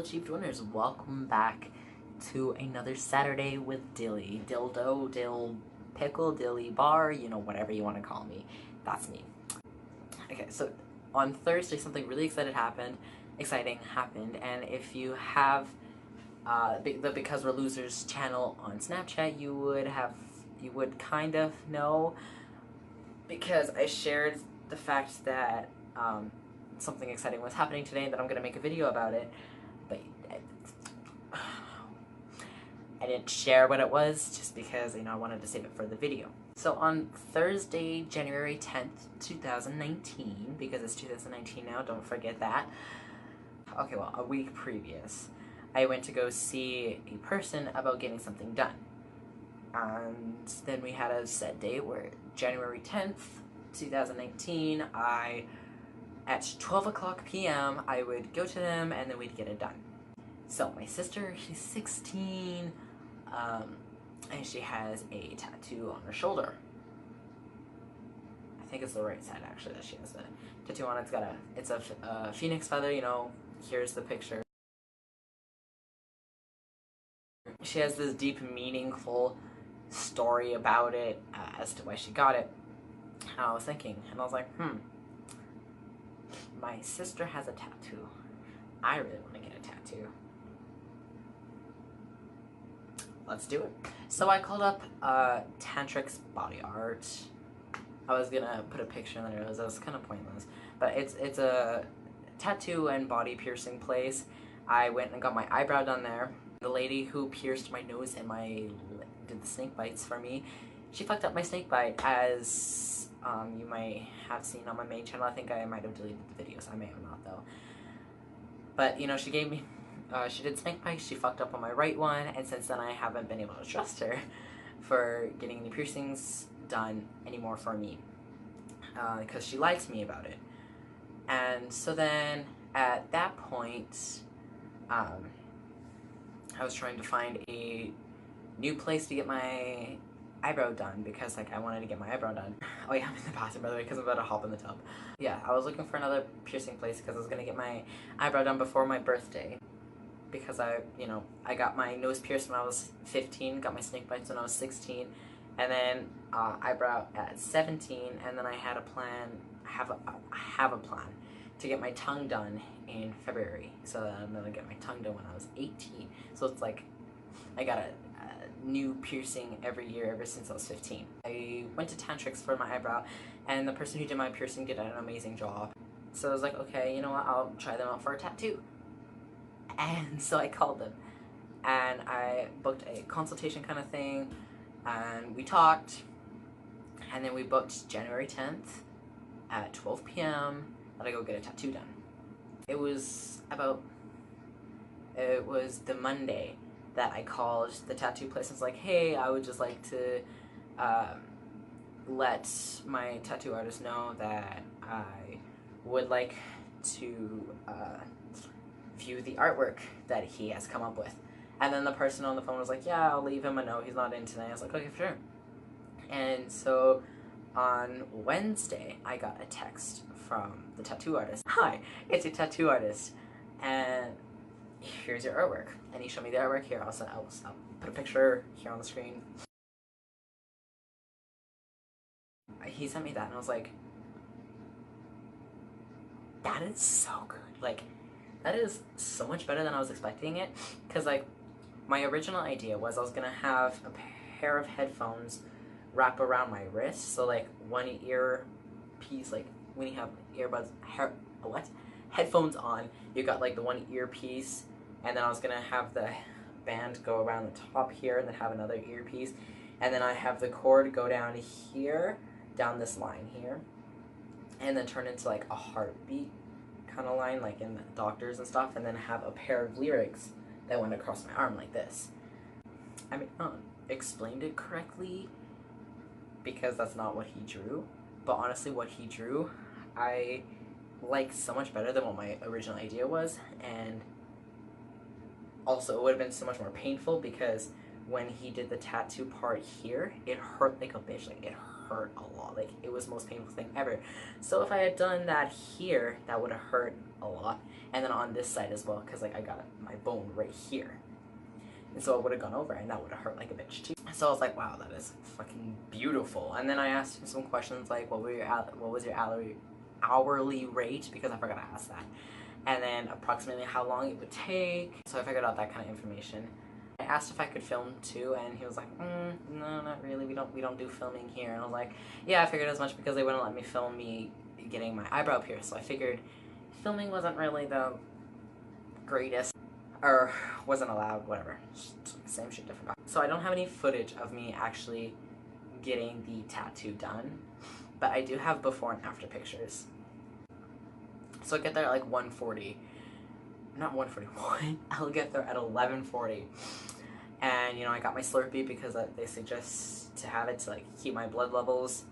Achieved Winners, welcome back to another Saturday with Dilly. Dildo, dill, pickle, dilly bar, you know, whatever you want to call me. That's me. Okay, so on Thursday something really exciting happened, and if you have the Because We're Losers channel on Snapchat, you would kind of know, because I shared the fact that something exciting was happening today and that I'm going to make a video about it, but I didn't share what it was just because, you know, I wanted to save it for the video. So on Thursday, January 10th, 2019, because it's 2019 now, don't forget that. Okay, well, a week previous, I went to go see a person about getting something done. And then we had a set date where January 10th, 2019, at 12 o'clock p.m., I would go to them and then we'd get it done. So my sister, she's 16, and she has a tattoo on her shoulder. I think it's the right side, actually, that she has the tattoo on. It's a phoenix feather, you know, here's the picture. She has this deep, meaningful story about it as to why she got it. And I was thinking, and I was like, my sister has a tattoo. I really want to get a tattoo. Let's do it. So I called up Tantrix Body Art. I was gonna put a picture in there. That was kind of pointless, but it's a tattoo and body piercing place. I went and got my eyebrow done there. The lady who pierced my nose and did the snake bites for me, she fucked up my snake bite, as you might have seen on my main channel. I think I might have deleted the videos. I may have not, though. But, you know, she gave me, she did snake bites, she fucked up on my right one, and since then I haven't been able to trust her for getting any piercings done anymore for me, because she lied to me about it. And so then, at that point, I was trying to find a new place to get my eyebrow done, because, like, I wanted to get my eyebrow done. Oh yeah, I'm in the bathroom, by the way, because I'm about to hop in the tub. Yeah, I was looking for another piercing place because I was going to get my eyebrow done before my birthday, because I got my nose pierced when I was 15, got my snake bites when I was 16, and then eyebrow at 17, and then I had a plan, I have a plan to get my tongue done in February, so that I'm going to get my tongue done when I was 18, so it's like, I got a new piercing every year ever since I was 15. I went to Tantrix for my eyebrow, and the person who did my piercing did an amazing job. So I was like, okay, you know what, I'll try them out for a tattoo. And so I called them, and I booked a consultation kind of thing, and we talked, and then we booked January 10th at 12 p.m. that I go get a tattoo done. It was the Monday that I called the tattoo place and was like, hey, I would just like to let my tattoo artist know that I would like to view the artwork that he has come up with. And then the person on the phone was like, yeah, I'll leave him a note, he's not in tonight. I was like, okay, for sure. And so on Wednesday, I got a text from the tattoo artist. Hi, it's a tattoo artist, and here's your artwork. And he showed me the artwork. Here, I'll put a picture here on the screen. He sent me that, and I was like, that is so good. Like, that is so much better than I was expecting it. Because, like, my original idea was I was going to have a pair of headphones wrap around my wrist. So, like, one ear piece, like, when you have headphones on, you got, like, the one earpiece. And then I was gonna have the band go around the top here, and then have another earpiece, and then I have the cord go down here, down this line here, and then turn into like a heartbeat kind of line, like in the doctors and stuff, and then have a pair of lyrics that went across my arm like this. I mean, explained it correctly, because that's not what he drew, but honestly what he drew I like so much better than what my original idea was. And also, it would have been so much more painful, because when he did the tattoo part here, it hurt like a bitch. Like, it hurt a lot. Like, it was the most painful thing ever. So if I had done that here, that would have hurt a lot. And then on this side as well, because, like, I got my bone right here. And so it would have gone over, and that would have hurt like a bitch too. So I was like, wow, that is fucking beautiful. And then I asked him some questions like, what was your hourly rate? Because I forgot to ask that. And then approximately how long it would take. So I figured out that kind of information. I asked if I could film too, and he was like, no, not really. We don't do filming here. And I was like, yeah, I figured as much because they wouldn't let me film me getting my eyebrow pierced. So I figured filming wasn't really the greatest, or wasn't allowed, whatever. Same shit, different. So I don't have any footage of me actually getting the tattoo done, but I do have before and after pictures. So I get there at like 1:40. Not 1:41. I'll get there at 11:40. And, you know, I got my Slurpee because they suggest to have it to, like, keep my blood levels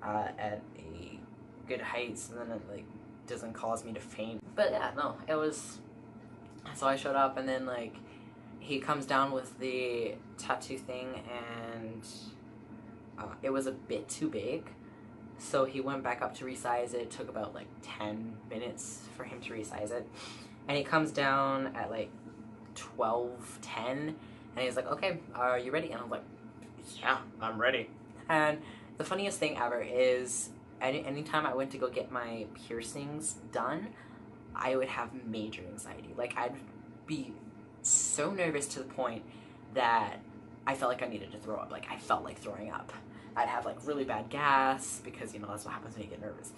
at a good height so then it, like, doesn't cause me to faint. But, yeah, no, it was... So I showed up, and then, like, he comes down with the tattoo thing, and it was a bit too big. So he went back up to resize it. It took about, like, 10 minutes for him to resize it. And he comes down at, like, 12:10, and he's like, okay, are you ready? And I was like, yeah, I'm ready. And the funniest thing ever is anytime I went to go get my piercings done, I would have major anxiety. Like, I'd be so nervous to the point that I felt like I needed to throw up. Like, I felt like throwing up. I'd have, like, really bad gas, because, you know, that's what happens when you get nervous.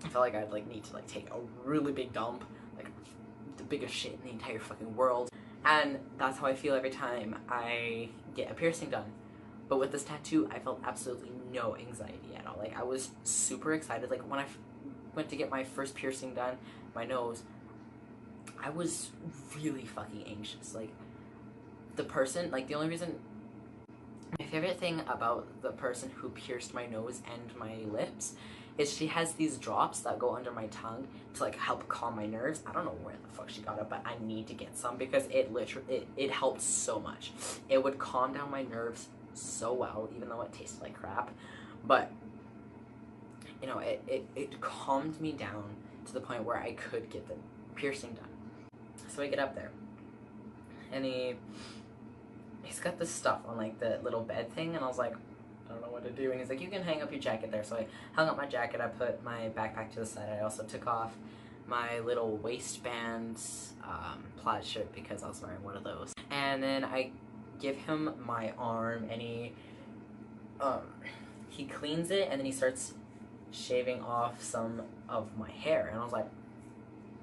I felt like I'd, like, need to, like, take a really big dump, like, the biggest shit in the entire fucking world. And that's how I feel every time I get a piercing done. But with this tattoo, I felt absolutely no anxiety at all. Like, I was super excited. Like, when I went to get my first piercing done, my nose, I was really fucking anxious. Like, the person, like, the only reason, my favorite thing about the person who pierced my nose and my lips is she has these drops that go under my tongue to, like, help calm my nerves. I don't know where the fuck she got it, but I need to get some because it helped so much. It would calm down my nerves so well, even though it tasted like crap. But, you know, it calmed me down to the point where I could get the piercing done. So I get up there, and he's got this stuff on, like, the little bed thing, and I was like, I don't know what to do. And he's like, you can hang up your jacket there. So I hung up my jacket. I put my backpack to the side. I also took off my little waistband plaid shirt because I was wearing one of those. And then I give him my arm, and he cleans it, and then he starts shaving off some of my hair. And I was like,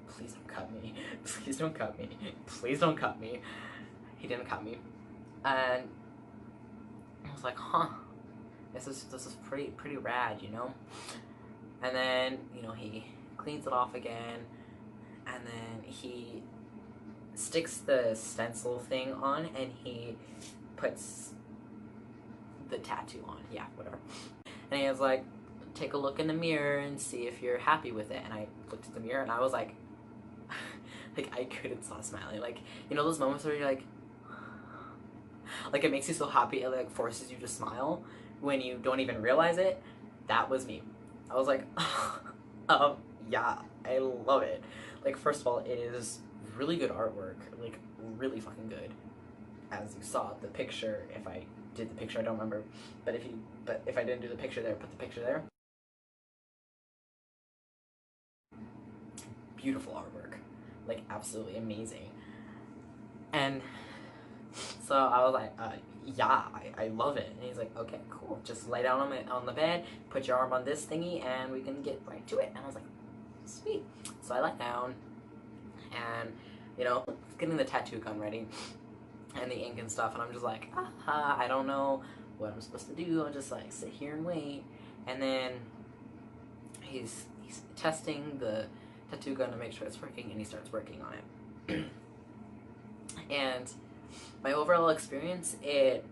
please don't cut me. Please don't cut me. Please don't cut me. He didn't cut me. And I was like, huh. This is pretty rad, you know? And then, you know, he cleans it off again, and then he sticks the stencil thing on, and he puts the tattoo on. Yeah, whatever. And he was like, take a look in the mirror and see if you're happy with it. And I looked at the mirror, and I was like, like, I couldn't stop smiling. Like, you know those moments where you're like it makes you so happy, it, like, forces you to smile when you don't even realize it? That was me. I was like, yeah, I love it. Like, first of all, it is really good artwork, like, really fucking good. As you saw, the picture, if I did the picture, I don't remember, but if I didn't do the picture there, put the picture there. Beautiful artwork. Like, absolutely amazing. And so I was like, yeah, I love it. And he's like, okay, cool. Just lay down on the bed, put your arm on this thingy, and we can get right to it. And I was like, sweet. So I lie down, and, you know, getting the tattoo gun ready, and the ink and stuff, and I'm just like, I don't know what I'm supposed to do. I'll just, like, sit here and wait. And then he's testing the tattoo gun to make sure it's working, and he starts working on it. And my overall experience, it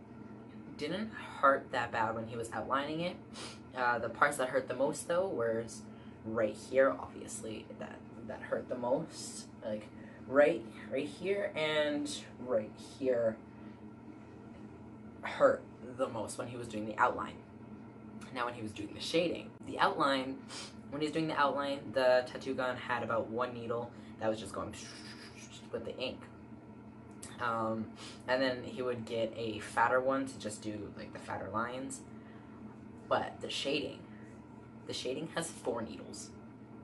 didn't hurt that bad when he was outlining it. The parts that hurt the most, though, were right here, obviously, that hurt the most. Like, right here and right here hurt the most when he was doing the outline. Now when he was doing the shading, the outline, when he was doing the outline, the tattoo gun had about one needle that was just going with the ink. And then he would get a fatter one to just do like the fatter lines. But the shading has 4 needles.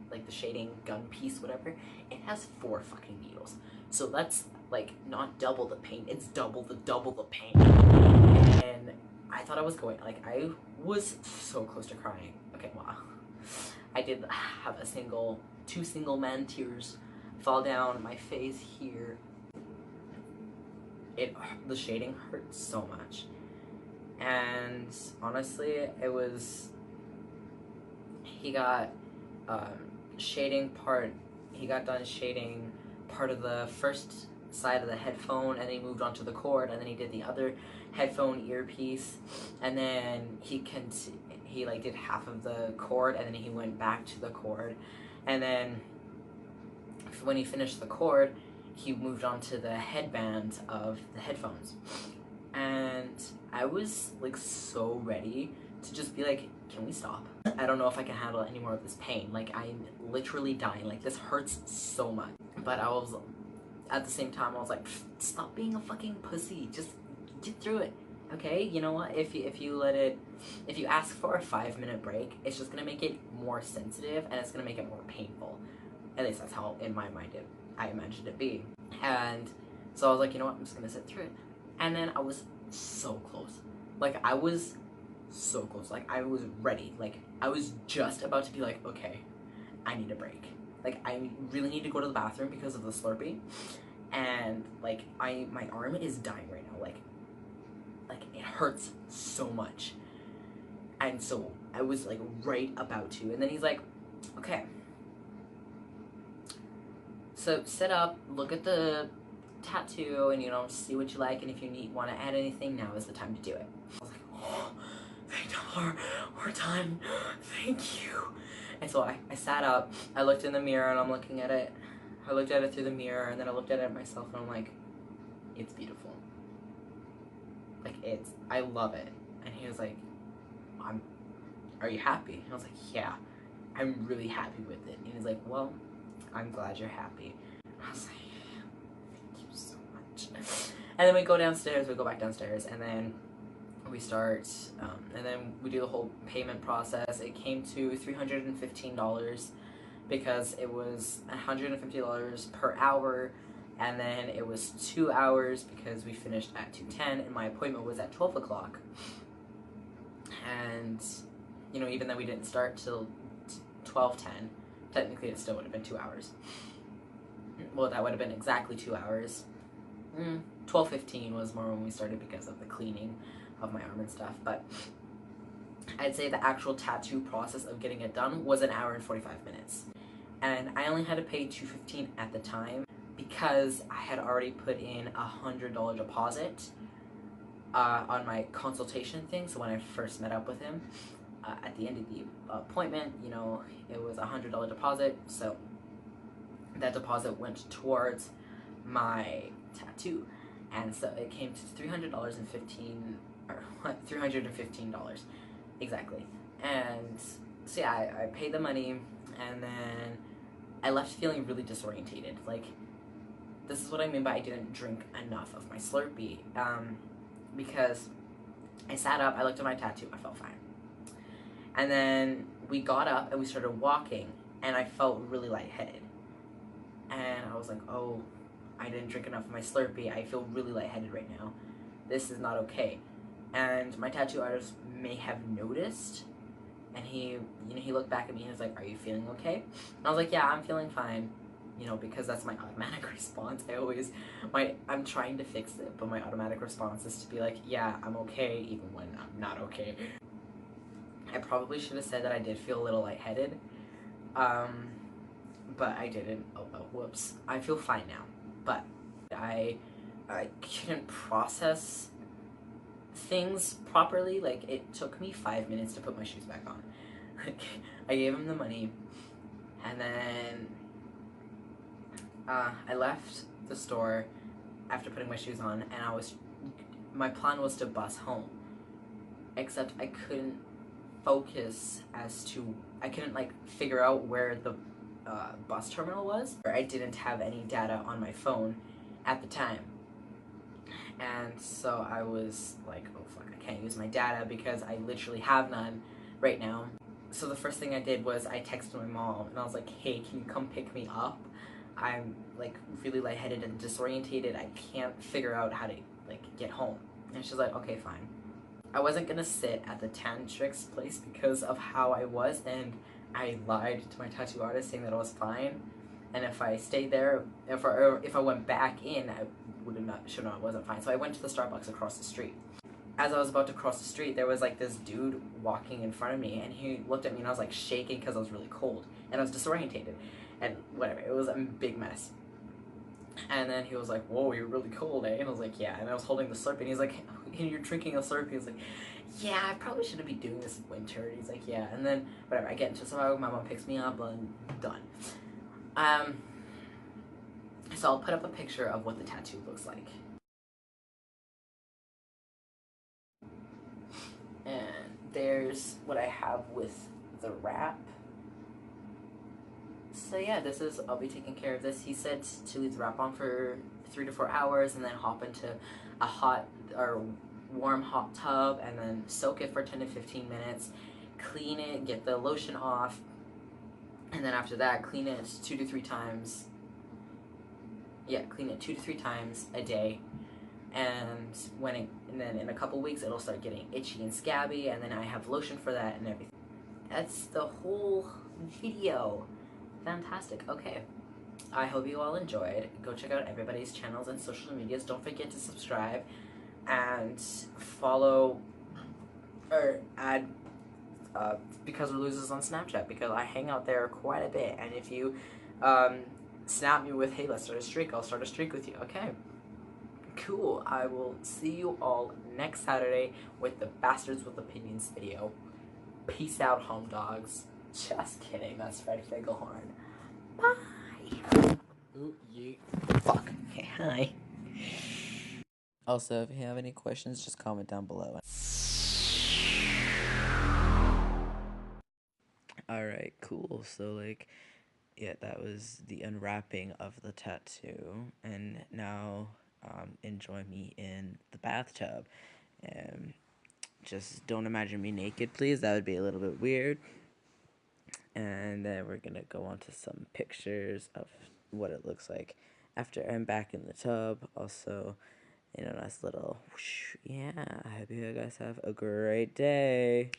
Like the shading gun piece, whatever, it has 4 fucking needles. So that's like not double the paint, it's double the paint. And I thought I was going, like, I was so close to crying. Okay, wow. I did have 2 single man tears fall down my face here. The shading hurt so much. And honestly, it was, he got shading part, he got done shading part of the first side of the headphone, and then he moved on to the cord, and then he did the other headphone earpiece, and then he like did half of the cord, and then he went back to the cord, and then when he finished the cord, he moved on to the headband of the headphones. And I was like so ready to just be like, can we stop? I don't know if I can handle any more of this pain. Like, I'm literally dying. Like, this hurts so much. But I was, at the same time, I was like, stop being a fucking pussy. Just get through it. Okay? You know what? If you ask for a 5-minute break, it's just gonna make it more sensitive, and it's gonna make it more painful. At least that's how, in my mind, I imagined it being. And so I was like, you know what? I'm just gonna sit through it. And then I was so close. Like, I was so close. Like, I was ready. Like, I was just about to be like, okay, I need a break. Like, I really need to go to the bathroom because of the Slurpee. And, like, my arm is dying right now. Like, it hurts so much. And so I was, like, right about to. And then he's like, okay. So sit up, look at the tattoo, and, you know, see what you like, and if you want to add anything, now is the time to do it. I was like, oh, thank God, we're done, thank you. And so I sat up, I looked in the mirror, and I'm looking at it. I looked at it through the mirror, and then I looked at it myself, and I'm like, it's beautiful. Like, I love it. And he was like, are you happy? And I was like, yeah, I'm really happy with it. And he's like, well, I'm glad you're happy. I was like, and then we go downstairs, we go back downstairs, and then we start, and then we do the whole payment process. It came to $315 because it was $150 per hour, and then it was 2 hours because we finished at 2:10, and my appointment was at 12 o'clock. And, you know, even though we didn't start till 12:10, technically it still would have been 2 hours. Well, that would have been exactly 2 hours. 12:15 was more when we started because of the cleaning of my arm and stuff, but I'd say the actual tattoo process of getting it done was 1 hour and 45 minutes. And I only had to pay $215 at the time because I had already put in $100 deposit on my consultation thing. So when I first met up with him, at the end of the appointment, you know, it was $100 deposit, so that deposit went towards my tattoo, and so it came to $315 exactly. And so yeah, I paid the money, and then I left feeling really disorientated. Like, this is what I mean by I didn't drink enough of my Slurpee, because I sat up, I looked at my tattoo, I felt fine. And then we got up and we started walking, and I felt really lightheaded. And I was like, oh, I didn't drink enough of my Slurpee. I feel really lightheaded right now. This is not okay. And my tattoo artist may have noticed, and he looked back at me and was like, are you feeling okay? And I was like, yeah, I'm feeling fine. You know, because that's my automatic response. I'm trying to fix it, but my automatic response is to be like, yeah, I'm okay, even when I'm not okay. I probably should have said that I did feel a little lightheaded, but I didn't. Oh, whoops. I feel fine now, but I couldn't process things properly. Like, it took me 5 minutes to put my shoes back on. Like, I gave him the money, and then I left the store after putting my shoes on, and my plan was to bus home, except I couldn't focus as to, I couldn't like figure out where the bus terminal was. I didn't have any data on my phone at the time. And so I was like, oh fuck, I can't use my data because I literally have none right now. So the first thing I did was I texted my mom and I was like, hey, can you come pick me up? I'm like really lightheaded and disorientated. I can't figure out how to like get home. And she's like, okay, fine. I wasn't gonna sit at the tantric's place because of how I was, and I lied to my tattoo artist saying that I was fine. And if I stayed there, if I went back in, I should know I wasn't fine. So I went to the Starbucks across the street. As I was about to cross the street, there was like this dude walking in front of me, and he looked at me, and I was like shaking because I was really cold, and I was disorientated, and whatever, it was a big mess. And then he was like, whoa, you're really cold, eh? And I was like, yeah, and I was holding the Slurpee, and he's like, you're drinking a Slurpee. He's like, yeah, I probably shouldn't be doing this in winter. And he's like, yeah, and then, whatever, I get into Chicago, my mom picks me up, and done. So I'll put up a picture of what the tattoo looks like. And there's what I have with the wrap. So yeah, I'll be taking care of this. He said to leave the wrap on for 3 to 4 hours and then hop into a hot or warm hot tub and then soak it for 10 to 15 minutes, clean it, get the lotion off, and then after that clean it 2 to 3 times. Yeah, clean it 2 to 3 times a day. And then in a couple weeks it'll start getting itchy and scabby, and then I have lotion for that and everything. That's the whole video. Fantastic. Okay, I hope you all enjoyed. Go check out everybody's channels and social medias. Don't forget to subscribe and follow or add Because We're Losers on Snapchat, because I hang out there quite a bit, and if you snap me with, hey, let's start a streak, I'll start a streak with you. Okay, cool. I will see you all next Saturday with the Bastards with Opinions video. Peace out, home dogs. Just kidding, that's Fred Figglehorn. Bye! Ooh, yeet. Fuck. Okay, hi. Also, if you have any questions, just comment down below. Alright, cool. So, like, yeah, that was the unwrapping of the tattoo. And now, enjoy me in the bathtub. Just don't imagine me naked, please. That would be a little bit weird. And then we're gonna go on to some pictures of what it looks like after I'm back in the tub. Also, you know, nice little whoosh. Yeah, I hope you guys have a great day.